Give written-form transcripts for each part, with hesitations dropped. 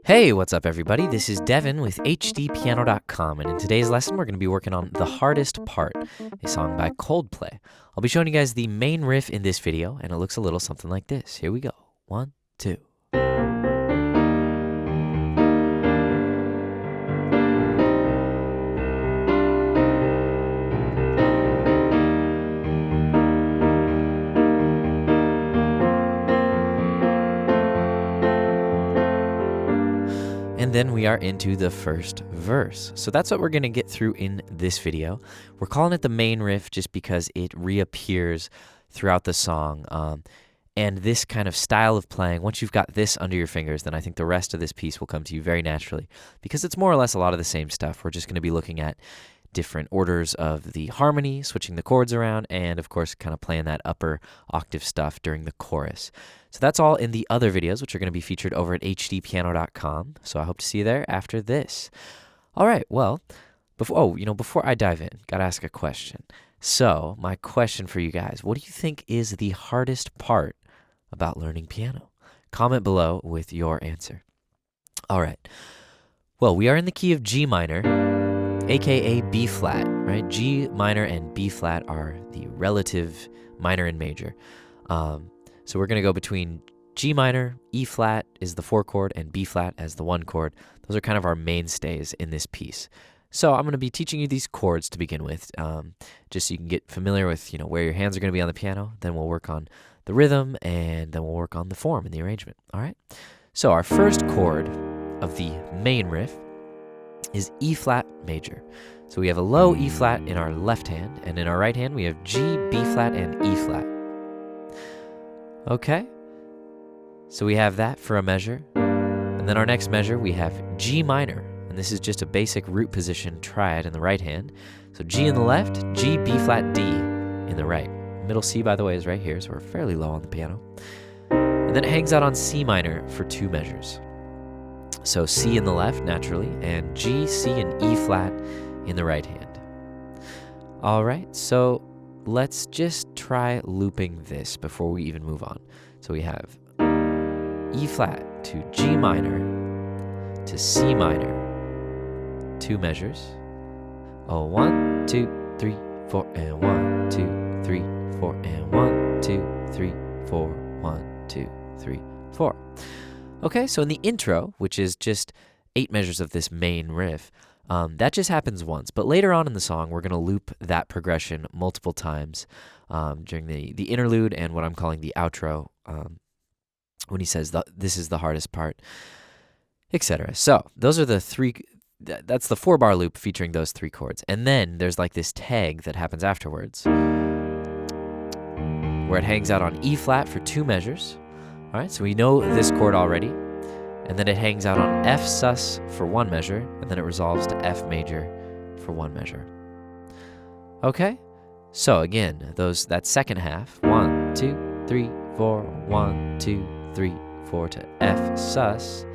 Hey, what's up everybody? This is Devin with HDpiano.com, and in today's lesson we're going to be working on The Hardest Part, a song by Coldplay. I'll be showing you guys the main riff in this video, and it looks a little something like this. Here we go. 1, 2. And then we are into the first verse. So that's what we're going to get through in this video. We're calling it the main riff just because it reappears throughout the song. And this kind of style of playing, once you've got this under your fingers, then I think the rest of this piece will come to you very naturally because it's more or less a lot of the same stuff. We're just going to be looking at different orders of the harmony, switching the chords around, and of course kind of playing that upper octave stuff during the chorus. So that's all in the other videos, which are going to be featured over at HDpiano.com. So I hope to see you there after this. All right, well, before I dive in, got to ask a question. So my question for you guys, what do you think is the hardest part about learning piano? Comment below with your answer. All right, well, we are in the key of G minor, aka B flat, right? G minor and B flat are the relative minor and major. So we're going to go between G minor, E flat is the 4 chord, and B flat as the 1 chord. Those are kind of our mainstays in this piece. So I'm going to be teaching you these chords to begin with, just so you can get familiar with where your hands are going to be on the piano. Then we'll work on the rhythm, and then we'll work on the form and the arrangement. All right? So our first chord of the main riff is E flat major. So we have a low E flat in our left hand, and in our right hand we have G, B flat, and E flat. Okay, so we have that for a measure, and then our next measure we have G minor, and this is just a basic root position triad in the right hand. So G in the left, G, B flat, D in the right. Middle C, by the way, is right here, so we're fairly low on the piano. And then it hangs out on C minor for 2 measures. So C in the left, naturally, and G, C, and E flat in the right hand. All right, so let's just try looping this before we even move on. So we have E flat to G minor to C minor, 2 measures. Oh, 1, 2, 3, 4, and 1, 2, 3, 4, and 1, 2, 3, 4, 1, 2, 3, 4. Okay, so in the intro, which is just 8 measures of this main riff, that just happens once. But later on in the song, we're going to loop that progression multiple times during the interlude and what I'm calling the outro, when he says, this is the hardest part, etc. So those are the 3, that's the 4-bar loop featuring those 3 chords. And then there's like this tag that happens afterwards, where it hangs out on E flat for 2 measures. All right, so we know this chord already, and then it hangs out on F sus for 1 measure, and then it resolves to F major for 1 measure. Okay, so again, that second half, 1, 2, 3, 4, 1, 2, 3, 4 to F sus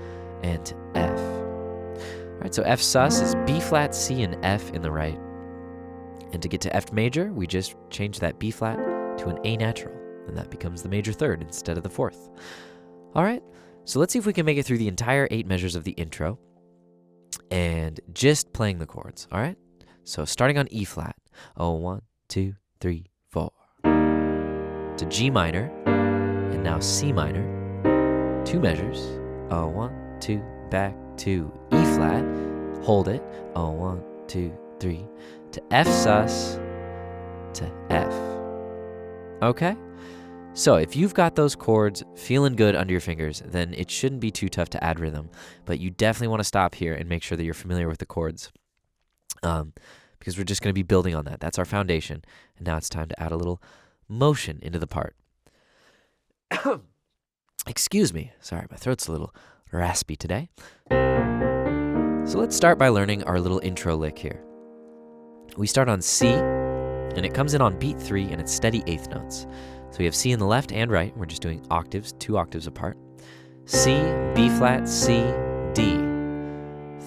and to F. All right, so F sus is B flat, C, and F in the right. And to get to F major, we just change that B flat to an A natural. And that becomes the major 3rd instead of the 4th. All right, so let's see if we can make it through the entire 8 measures of the intro and just playing the chords, all right? So starting on E flat, 1, 2, 3, 4. To G minor, and now C minor, 2 measures, 1, 2, back to E flat, hold it, 1, 2, 3, to F sus, to F. Okay? So if you've got those chords feeling good under your fingers, then it shouldn't be too tough to add rhythm. But you definitely want to stop here and make sure that you're familiar with the chords, because we're just going to be building on that. That's our foundation. And now it's time to add a little motion into the part. Excuse me. Sorry, my throat's a little raspy today. So let's start by learning our little intro lick here. We start on C, and it comes in on beat 3, and it's steady 8th notes. So we have C in the left and right. We're just doing octaves, 2 octaves apart. C, B flat, C, D.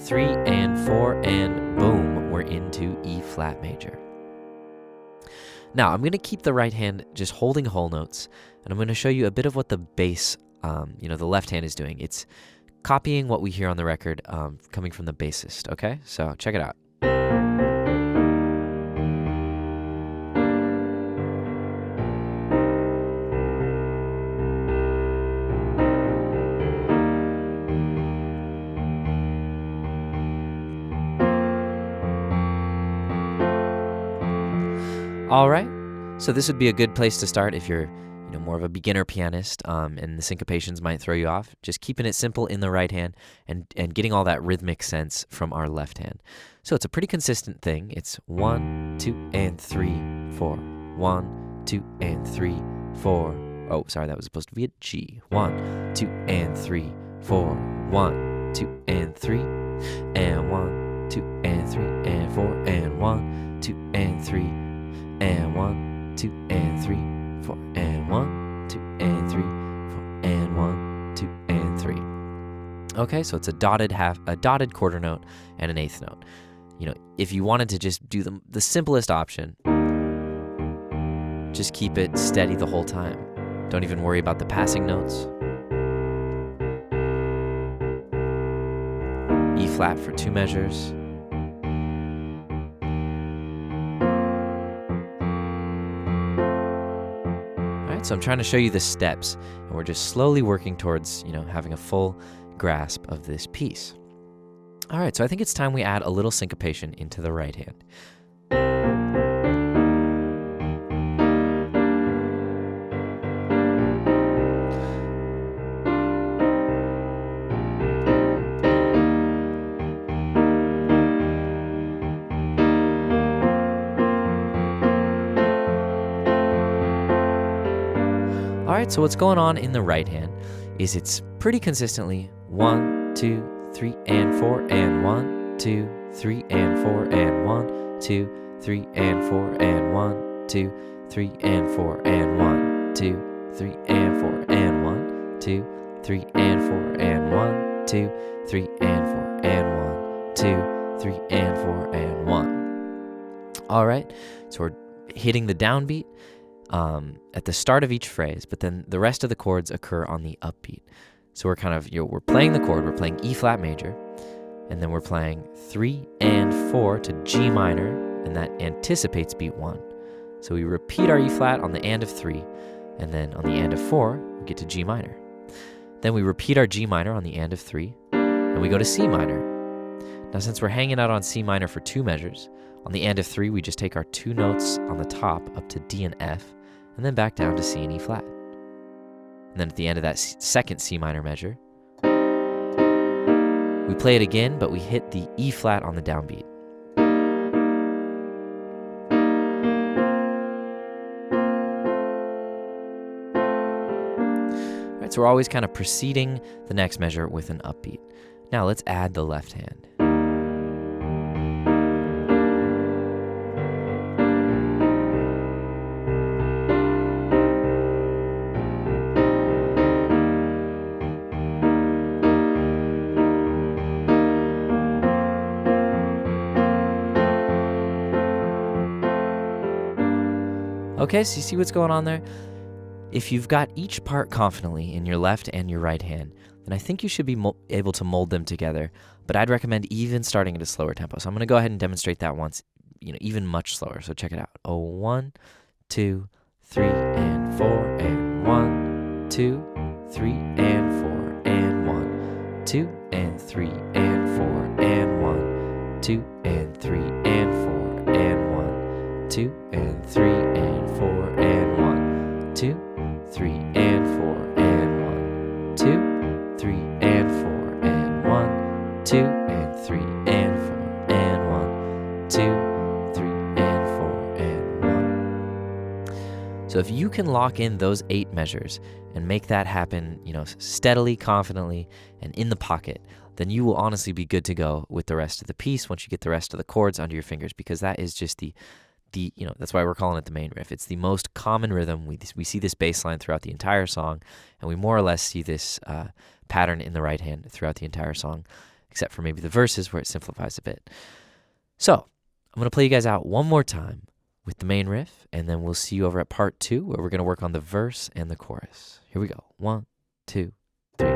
3 and 4, and boom, we're into E flat major. Now, I'm going to keep the right hand just holding whole notes, and I'm going to show you a bit of what the bass, the left hand is doing. It's copying what we hear on the record coming from the bassist, okay? So check it out. All right, so this would be a good place to start if you're more of a beginner pianist and the syncopations might throw you off. Just keeping it simple in the right hand and getting all that rhythmic sense from our left hand. So it's a pretty consistent thing. It's 1, 2, and 3, 4. 1, 2, and 3, 4. Oh, sorry, that was supposed to be a G. 1, 2, and 3, 4. 1, 2, and 3. And 1, 2, and 3, and 4. And 1, 2, and 3. And 1, 2, and 3, 4. And 1, 2, and 3, 4. And 1, 2, and 3. Okay, so it's a dotted quarter note and an eighth note. If you wanted to just do the simplest option, just keep it steady the whole time. Don't even worry about the passing notes. E flat for 2 measures. So I'm trying to show you the steps, and we're just slowly working towards, having a full grasp of this piece. All right, so I think it's time we add a little syncopation into the right hand. All right, so what's going on in the right hand is it's pretty consistently 1, 2, 3, and 4, and 1, 2, 3, and 4, and 1, 2, 3, and 4, and 1, 2, 3, and 4, and 1, 2, 3, and 4, and 1, 2, 3, and 4, and 1, 2, 3, and 4, and 1, 2, 3, and 4, and 1. All right, so we're hitting the downbeat at the start of each phrase, but then the rest of the chords occur on the upbeat. So we're kind of, we're playing the chord, we're playing E flat major, and then we're playing 3 and 4 to G minor, and that anticipates beat 1. So we repeat our E flat on the and of 3, and then on the and of 4, we get to G minor. Then we repeat our G minor on the and of 3, and we go to C minor. Now since we're hanging out on C minor for 2 measures, on the and of 3, we just take our 2 notes on the top up to D and F, and then back down to C and E flat. And then at the end of that second C minor measure, we play it again, but we hit the E flat on the downbeat. All right, so we're always kind of preceding the next measure with an upbeat. Now let's add the left hand. Okay, so you see what's going on there? If you've got each part confidently in your left and your right hand, then I think you should be able to mold them together, but I'd recommend even starting at a slower tempo. So I'm going to go ahead and demonstrate that once, even much slower. So check it out. 1, 2, 3, and 4, and 1, 2, 3, and 4, and 1, 2, and 3, and 4, and 1, 2, and 3, and 4, and 1, 2, and 3, and 4, and 1, 2, 3, and 4, and 1, 2, 3, and 4, and 1, 2, and 3, and 4, and 1, 2, 3, and 4, and 1. So if you can lock in those 8 measures and make that happen, steadily, confidently, and in the pocket, then you will honestly be good to go with the rest of the piece once you get the rest of the chords under your fingers, because that is just that's why we're calling it the main riff. It's the most common rhythm. We see this bass line throughout the entire song, and we more or less see this pattern in the right hand throughout the entire song, except for maybe the verses where it simplifies a bit. So I'm going to play you guys out one more time with the main riff, and then we'll see you over at part 2, where we're going to work on the verse and the chorus. Here we go. 1, 2, 3.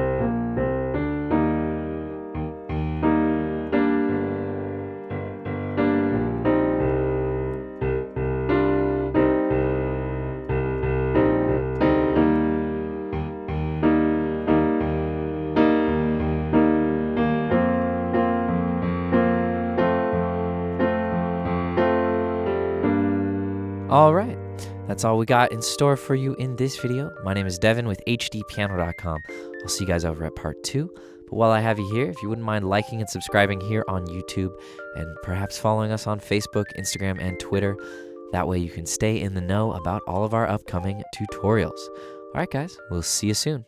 All right, that's all we got in store for you in this video. My name is Devin with HDpiano.com. I'll see you guys over at part 2. But while I have you here, if you wouldn't mind liking and subscribing here on YouTube and perhaps following us on Facebook, Instagram, and Twitter, that way you can stay in the know about all of our upcoming tutorials. All right, guys, we'll see you soon.